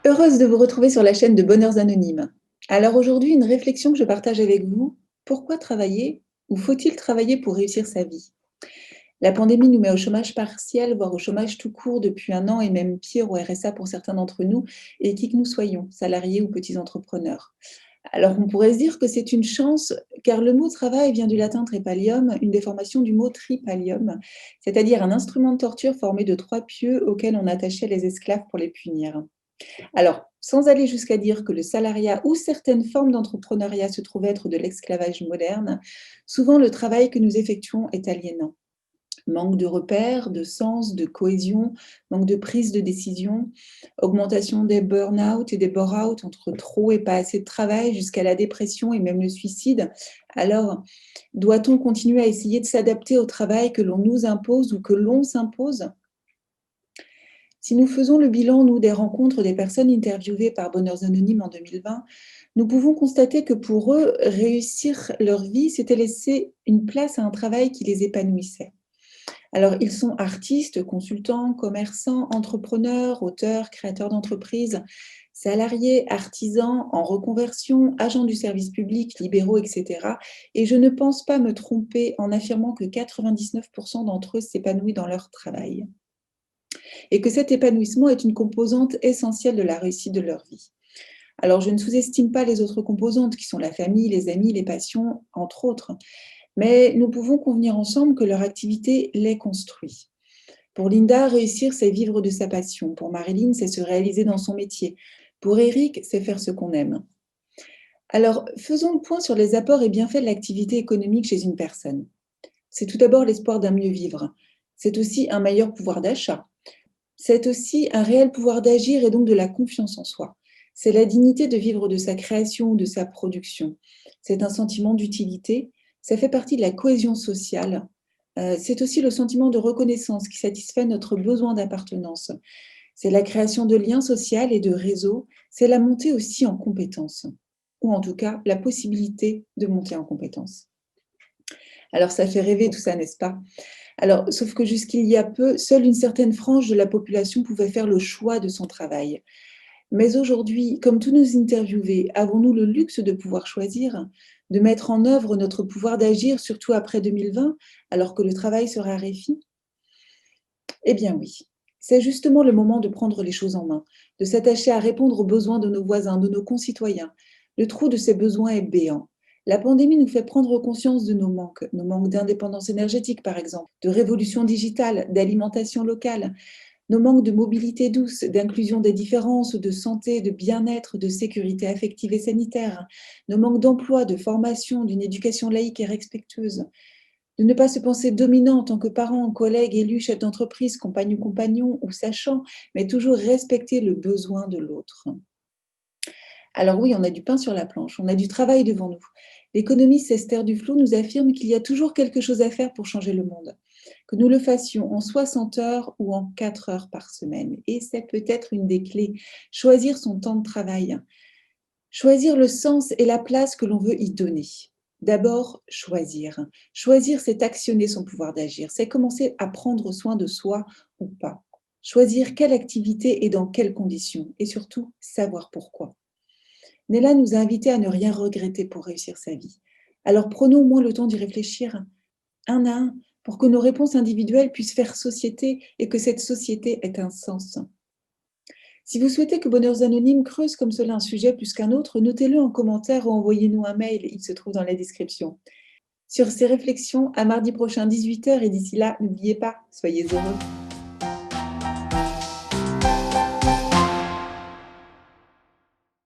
Heureuse de vous retrouver sur la chaîne de Bonheurs Anonymes. Alors aujourd'hui, une réflexion que je partage avec vous. Pourquoi travailler ou faut-il travailler pour réussir sa vie? La pandémie nous met au chômage partiel, voire au chômage tout court depuis un an et même pire au RSA pour certains d'entre nous, et qui que nous soyons, salariés ou petits entrepreneurs. Alors on pourrait se dire que c'est une chance, car le mot travail vient du latin trépalium, une déformation du mot tripalium, c'est-à-dire un instrument de torture formé de trois pieux auxquels on attachait les esclaves pour les punir. Alors, sans aller jusqu'à dire que le salariat ou certaines formes d'entrepreneuriat se trouvent être de l'esclavage moderne, souvent le travail que nous effectuons est aliénant. Manque de repères, de sens, de cohésion, manque de prise de décision, augmentation des burn-out et des bore-out entre trop et pas assez de travail jusqu'à la dépression et même le suicide. Alors, doit-on continuer à essayer de s'adapter au travail que l'on nous impose ou que l'on s'impose? Si nous faisons le bilan, nous, des rencontres des personnes interviewées par Bonheurs Anonymes en 2020, nous pouvons constater que pour eux, réussir leur vie, c'était laisser une place à un travail qui les épanouissait. Alors, ils sont artistes, consultants, commerçants, entrepreneurs, auteurs, créateurs d'entreprises, salariés, artisans, en reconversion, agents du service public, libéraux, etc. Et je ne pense pas me tromper en affirmant que 99% d'entre eux s'épanouissent dans leur travail et que cet épanouissement est une composante essentielle de la réussite de leur vie. Alors, je ne sous-estime pas les autres composantes qui sont la famille, les amis, les passions, entre autres, mais nous pouvons convenir ensemble que leur activité les construit. Pour Linda, réussir, c'est vivre de sa passion. Pour Marilyn, c'est se réaliser dans son métier. Pour Eric, c'est faire ce qu'on aime. Alors, faisons le point sur les apports et bienfaits de l'activité économique chez une personne. C'est tout d'abord l'espoir d'un mieux vivre. C'est aussi un meilleur pouvoir d'achat. C'est aussi un réel pouvoir d'agir et donc de la confiance en soi. C'est la dignité de vivre de sa création ou de sa production. C'est un sentiment d'utilité. Ça fait partie de la cohésion sociale. C'est aussi le sentiment de reconnaissance qui satisfait notre besoin d'appartenance. C'est la création de liens sociaux et de réseaux. C'est la montée aussi en compétences, ou en tout cas la possibilité de monter en compétences. Alors ça fait rêver tout ça, n'est-ce pas? Alors, sauf que jusqu'il y a peu, seule une certaine frange de la population pouvait faire le choix de son travail. Mais aujourd'hui, comme tous nos interviewés, avons-nous le luxe de pouvoir choisir, de mettre en œuvre notre pouvoir d'agir, surtout après 2020, alors que le travail se raréfie? Eh bien oui, c'est justement le moment de prendre les choses en main, de s'attacher à répondre aux besoins de nos voisins, de nos concitoyens. Le trou de ces besoins est béant. La pandémie nous fait prendre conscience de nos manques d'indépendance énergétique par exemple, de révolution digitale, d'alimentation locale, nos manques de mobilité douce, d'inclusion des différences, de santé, de bien-être, de sécurité affective et sanitaire, nos manques d'emploi, de formation, d'une éducation laïque et respectueuse, de ne pas se penser dominant en tant que parent, collègue, élu, chef d'entreprise, compagne ou compagnon ou sachant, mais toujours respecter le besoin de l'autre. Alors oui, on a du pain sur la planche, on a du travail devant nous. L'économiste Esther Duflo nous affirme qu'il y a toujours quelque chose à faire pour changer le monde, que nous le fassions en 60 heures ou en 4 heures par semaine. Et c'est peut-être une des clés, choisir son temps de travail, choisir le sens et la place que l'on veut y donner. D'abord, choisir. Choisir, c'est actionner son pouvoir d'agir, c'est commencer à prendre soin de soi ou pas. Choisir quelle activité et dans quelles conditions, et surtout savoir pourquoi. Nella nous a invités à ne rien regretter pour réussir sa vie. Alors prenons au moins le temps d'y réfléchir, un à un, pour que nos réponses individuelles puissent faire société et que cette société ait un sens. Si vous souhaitez que Bonheurs Anonymes creuse comme cela un sujet plus qu'un autre, notez-le en commentaire ou envoyez-nous un mail, il se trouve dans la description. Sur ces réflexions, à mardi prochain 18 h et d'ici là, n'oubliez pas, soyez heureux.